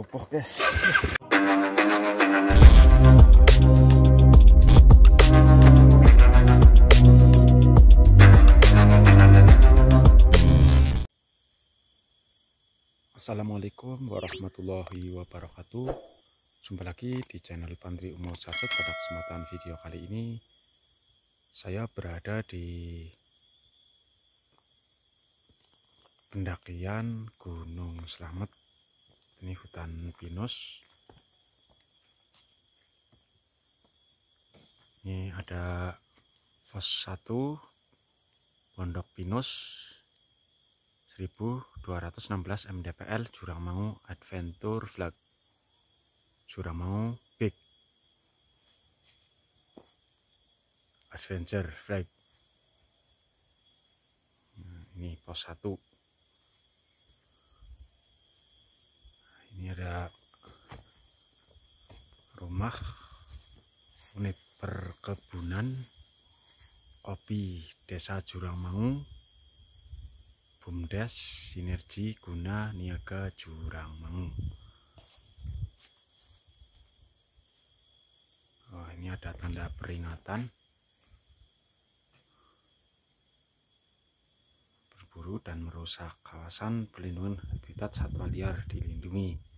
roboh guys. Assalamualaikum warahmatullahi wabarakatuh. Jumpa lagi di channel Pandri Umur Saset. Pada kesempatan video kali ini saya berada di pendakian Gunung Slamet. Ini hutan pinus. Ini ada pos 1 Pondok Pinus 1216 mdpl Jurangmangu Adventure Flag Jurangmangu Big Adventure Flag. Nah, ini pos 1. Ini ada rumah unit perkebunan kopi Desa Jurangmangu, BUMDes Sinergi Guna Niaga Jurangmangu. Oh, ini ada tanda peringatan berburu dan merusak kawasan pelindungan habitat satwa liar dilindungi.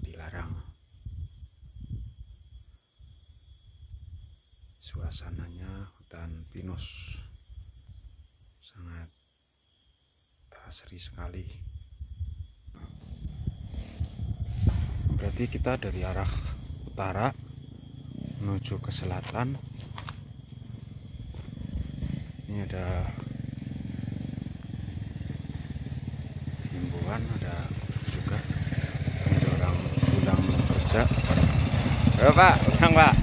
Dilarang. Suasananya hutan pinus sangat asri sekali. Berarti kita dari arah utara menuju ke selatan. Ini ada himbauan, ada juga ada orang pulang kerja. Halo Pak, pulang Pak.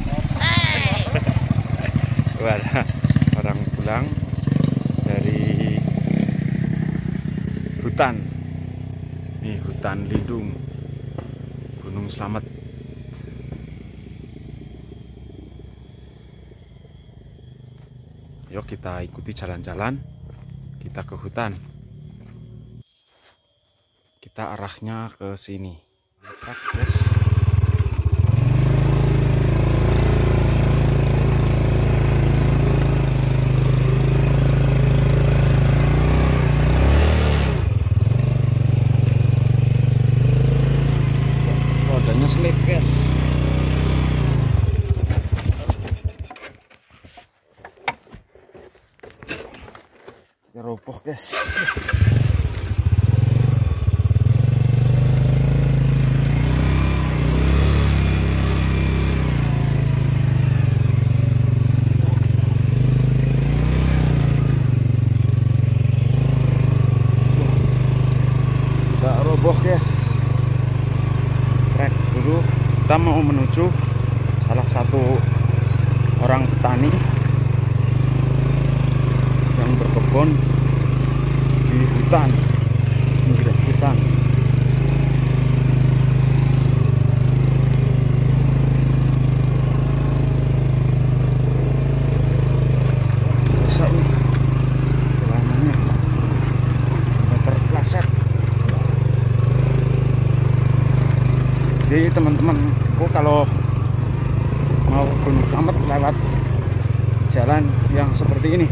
Ada orang pulang dari hutan. Ini hutan lindung Gunung Slamet. Yuk kita ikuti jalan-jalan, kita ke hutan. Kita arahnya ke sini. Rodanya slip guys. Kita roboh guys. Roboh guys. Trek dulu, kita mau menuju salah satu orang petani yang berkebun di hutan, pinggir hutan. Jadi teman-temanku kalau mau Gunung Slamet lewat jalan yang seperti ini,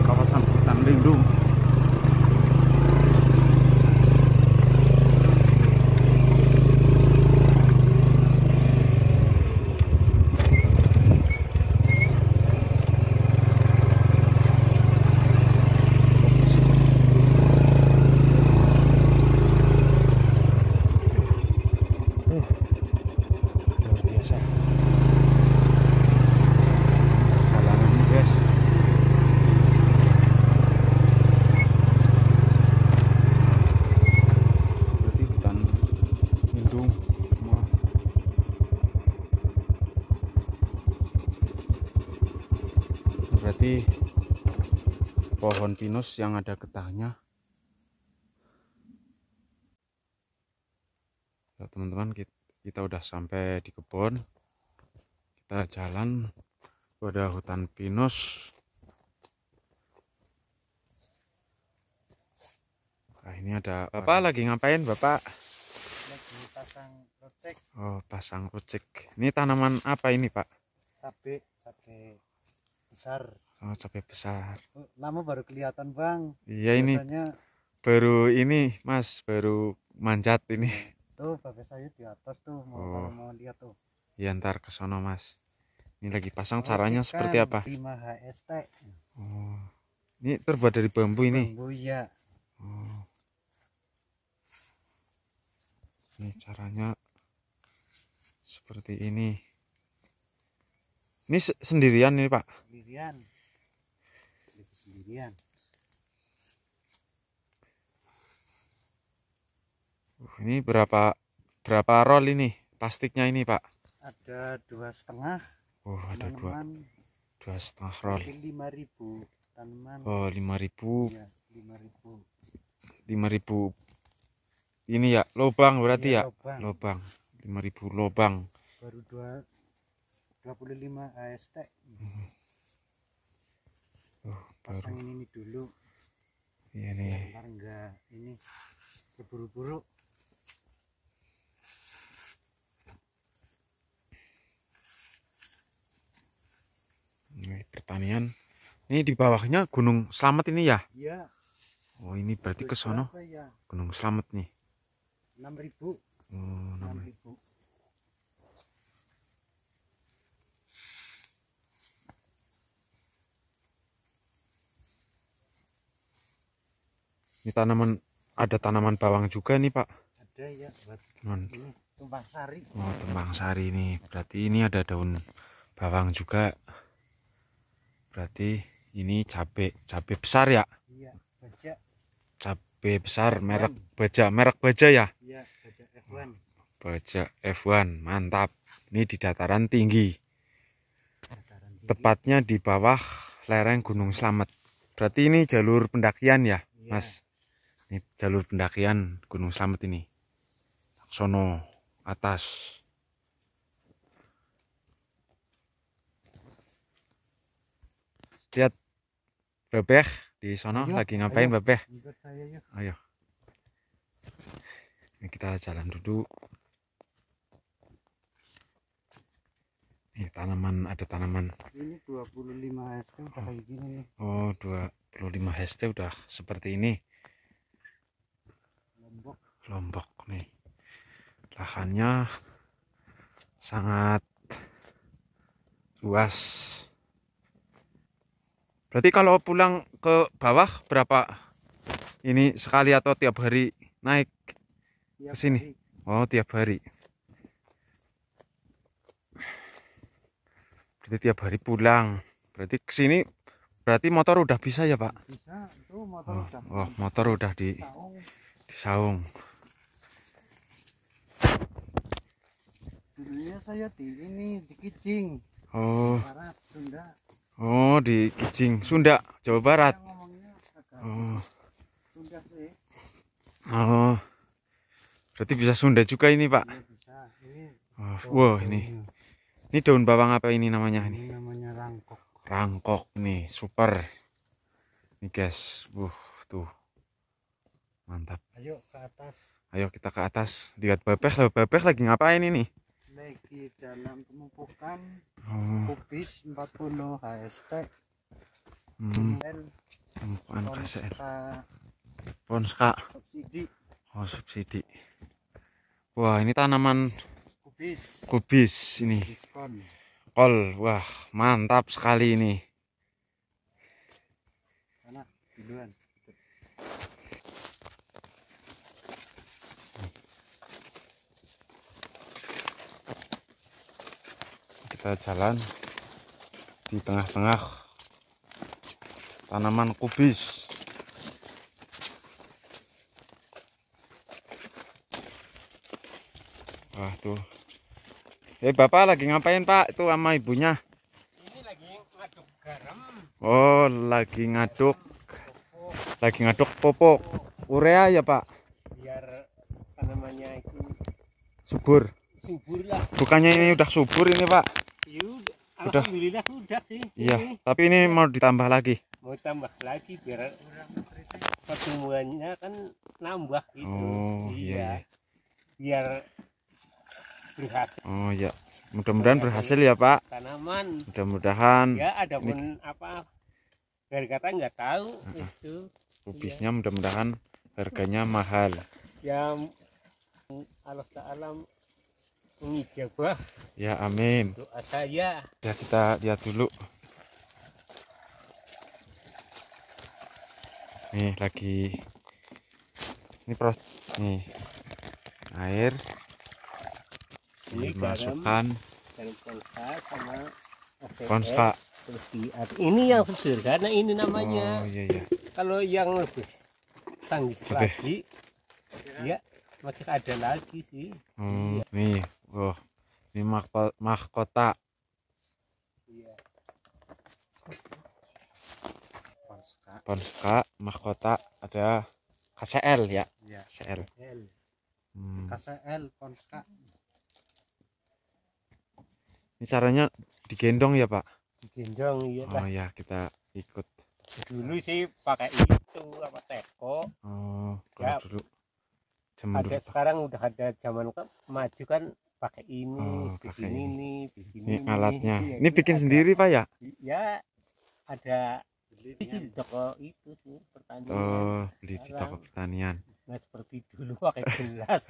kawasan hutan lindung. Berarti pohon pinus yang ada getahnya. Ya, teman-teman, kita udah sampai di kebun. Kita jalan pada hutan pinus. Nah, ini ada Bapak lagi ngapain Bapak? Lagi pasang rucek. Oh, pasang rucek. Ini tanaman apa ini Pak? Cabai besar. Oh, cabai besar. Lama baru kelihatan Bang. Iya, biasanya ini baru ini Mas, baru manjat ini. Tuh bapak saya di atas tuh kalau mau lihat tuh. Ya ntar ke sono Mas. Ini lagi pasang, caranya seperti apa? 5 HST. Oh, ini terbuat dari bambu ini. Bambu ya. Oh. Ini caranya seperti ini. Ini sendirian ini Pak? Sendirian. Ini berapa roll ini plastiknya ini Pak? Ada 2,5. Oh, ada 2,5 roll. 5.000 tanaman. Oh, 5.000. Ya, 5.000. 5.000 ini ya, lobang berarti ya? Lobang. 5.000 lobang. Baru 25 AST. Pasang ini dulu. Iya nih. Ntar enggak ini keburu-buru. Ini pertanian. Ini di bawahnya Gunung Slamet ini ya? Iya. Oh, ini berarti ke sono ya? Gunung Slamet nih. 6.000. Oh, 6.000. Ini ada tanaman bawang juga nih Pak. Ada ya, buat ini tumpang sari. Oh, tumpang sari ini. Berarti ini ada daun bawang juga. Berarti ini cabai besar ya? Iya, baja. Cabai besar merek baja ya? Iya, baja F1. Baja F1, mantap. Ini di dataran tinggi. Tepatnya di bawah lereng Gunung Slamet. Berarti ini jalur pendakian ya, Mas? Ini jalur pendakian Gunung Slamet ini. Sono atas. Lihat Bebeh di sono lagi ngapain Bebeh? Ayo. Ini kita jalan duduk. Ini ada tanaman. Ini 25 HST udah kayak gini nih. Oh, 25 HST udah seperti ini. Lombok nih. Lahannya sangat luas. Berarti kalau pulang ke bawah berapa ini sekali atau tiap hari naik ke sini? Oh, tiap hari. Berarti tiap hari pulang. Berarti ke sini berarti motor udah bisa ya, Pak? Bisa, tuh motor udah. Oh, motor udah di saung. Dulunya saya di Kijing. Oh. Barat, Sunda. Oh, di Kijing, Sunda, Jawa Barat. Oh. Sunda sih. Oh. Berarti bisa Sunda juga ini, Pak? Ya, bisa. Oh, wow, ini. Ini daun bawang apa ini namanya ini? Ini namanya rangkok. Rangkok nih, super. Nih, guys. Tuh. Mantap. Ayo ke atas. Ayo kita ke atas. Lihat Bebeh lagi ngapain ini? Lagi dalam pemupukan kubis 40 HST. Pemupukan KSL. Ponska. Subsidi. Oh, subsidi. Wah, ini tanaman kubis ini. Kol. Wah, mantap sekali ini. Mana duluan. Kita jalan di tengah-tengah tanaman kubis. Wah, tuh. Bapak lagi ngapain, Pak? Itu sama ibunya. Ini lagi ngaduk garam. Oh, lagi ngaduk pupuk urea ya, Pak? Biar tanamannya itu subur lah. Bukannya ini udah subur ini, Pak? Alhamdulillah sudah sih. Iya, tapi ini mau ditambah lagi. Mau tambah lagi biar pertumbuhannya kan nambah gitu. Oh iya. Biar berhasil. Oh ya, mudah-mudahan berhasil ya Pak. Tanaman. Mudah-mudahan. Ya ada pun apa dari kata nggak tahu itu. Kubisnya mudah-mudahan harganya mahal. Ya Allah Ta'ala mengijabah. Ya amin. Doa saya. Ya kita lihat dulu. Nih lagi. Ini proses. Nih air. Ini Dimasukkan. Dan konska sama Konska. Terus ini yang sederhana ini namanya. Oh iya iya. Kalau yang lebih canggih lagi, ya masih ada lagi sih. Nih, oh, ini mahkota. Iya. Ponska, mahkota, ada KCL ya. Iya. KCL. KCL Ponska. Ini caranya digendong ya Pak? Digendong iya. Oh ya, kita ikut. Dulu sih pakai itu apa teko. Oh, Ya, dulu. Ada sekarang udah ada zaman maju kan pakai ini, Oh, bikin ini, bikin ini alatnya. Iya, Ini bikin sendiri Pak ya? Ya, ada di toko itu sih pertanian. Oh, beli di toko pertanian. Nggak seperti dulu pakai gelas.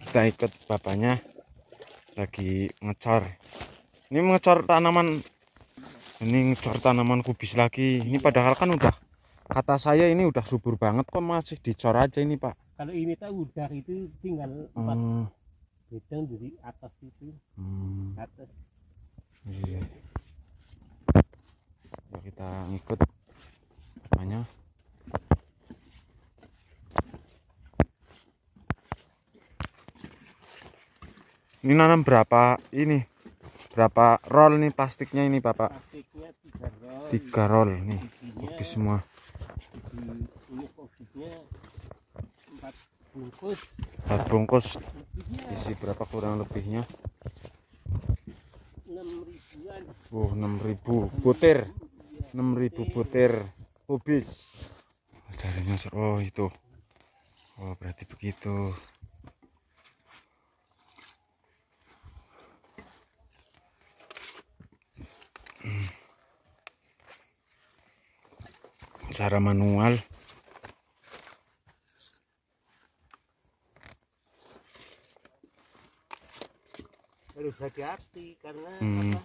Kita ikut bapaknya lagi ngecor. Ini ngecor tanaman. Ini ngecor tanaman kubis lagi. Ini padahal kan udah, kata saya ini udah subur banget kok masih dicor aja ini Pak. Kalau ini tahu udah itu tinggal 4 bedang dari atas itu. Atas. Iya. Ya, kita ngikut bapaknya. Ini nanam berapa ini? Berapa roll nih plastiknya ini Bapak? Plastiknya 3 roll nih. Kubis semua. Ini kubisnya 4 bungkus. 4 bungkus. Isi berapa kurang lebihnya? 6.000-an. 6.000 butir. 6.000 butir kubis. Darinya oh itu. Oh berarti begitu. Cara manual. Harus hati-hati karena apa?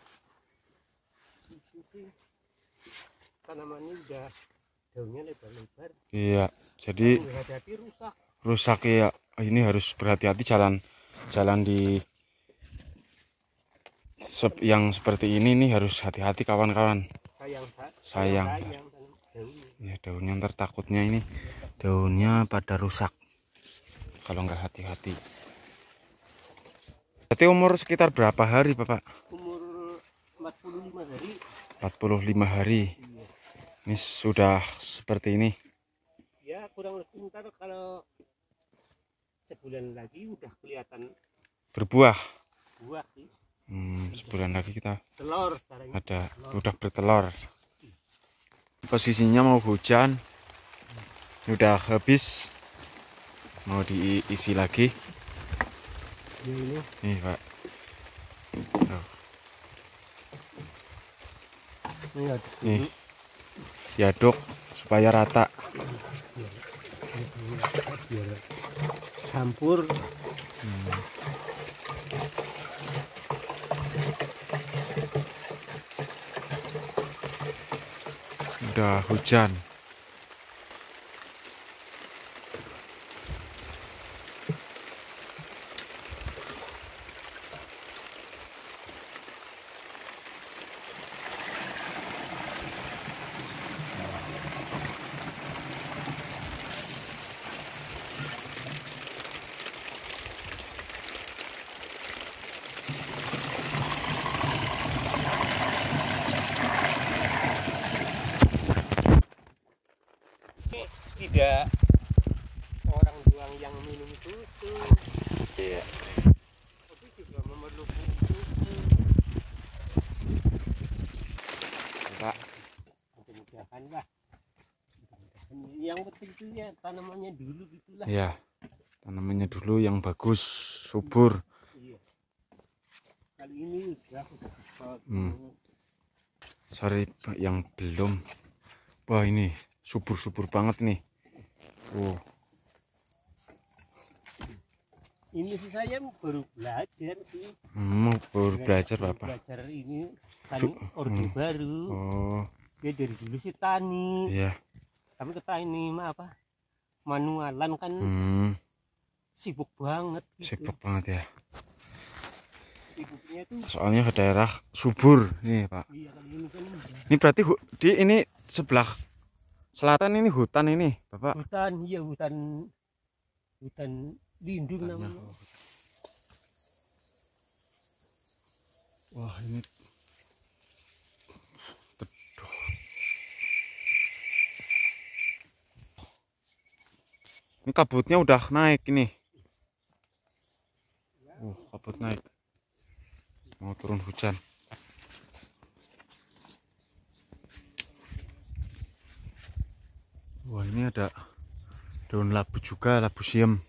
Itu sih tanamannya udah daunnya lebar-lebar. Iya, jadi hati-hati rusak. Rusak ya. Ini harus berhati-hati jalan di yang seperti ini nih harus hati-hati kawan-kawan. Sayang. Ya daunnya ntar takutnya ini daunnya pada rusak kalau nggak hati-hati. Berarti umur sekitar berapa hari Bapak? Umur 45 hari. 45 hari. Iya. Ini sudah seperti ini. Ya kurang lebih ntar kalau sebulan lagi udah kelihatan Berbuah. buah sih. Sebulan lagi kita Telur caranya. ada udah bertelur. Posisinya mau hujan, ini udah habis, mau diisi lagi. Ya, ini. Nih Pak. Nih diaduk supaya rata. Biar campur. Udah hujan. Tidak orang doang yang minum susu. Iya. Tapi juga memerlukan susu. Pak. Mudah-mudahan lah. Mudah-mudahan Yang penting itu ya tanamannya dulu gitulah. Ya, tanamannya dulu yang bagus, subur. Iya. Kali ini udah Sorry yang belum. Wah, ini subur-subur banget nih. Ini sih saya baru belajar sih. Baru belajar Bapak. Belajar ini tani orde baru. Oh. Ya dari dulu sih tani. Iya. Tapi kita ini apa? Manualan kan sibuk banget gitu. Sibuk banget ya. Sibuknya tuh Soalnya ke daerah subur nih, Pak. iya, kali ini kan Ini berarti di ini sebelah selatan ini hutan ini, Bapak. hutan, iya hutan lindung namanya. Wah, ini ini kabutnya udah naik ini. Kabut naik. Mau turun hujan. Wah, ini ada daun labu juga, labu siam.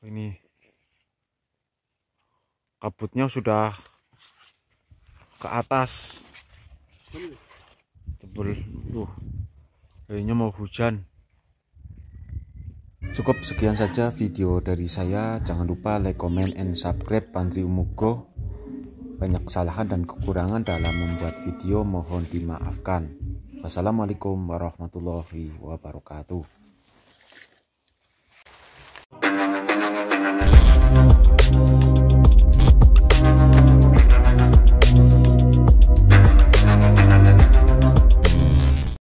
Ini kabutnya sudah ke atas, tebel. Kayaknya mau hujan. Cukup sekian saja video dari saya. Jangan lupa like, comment, and subscribe Pandri Umugo. Banyak kesalahan dan kekurangan dalam membuat video, mohon dimaafkan. Wassalamualaikum warahmatullahi wabarakatuh.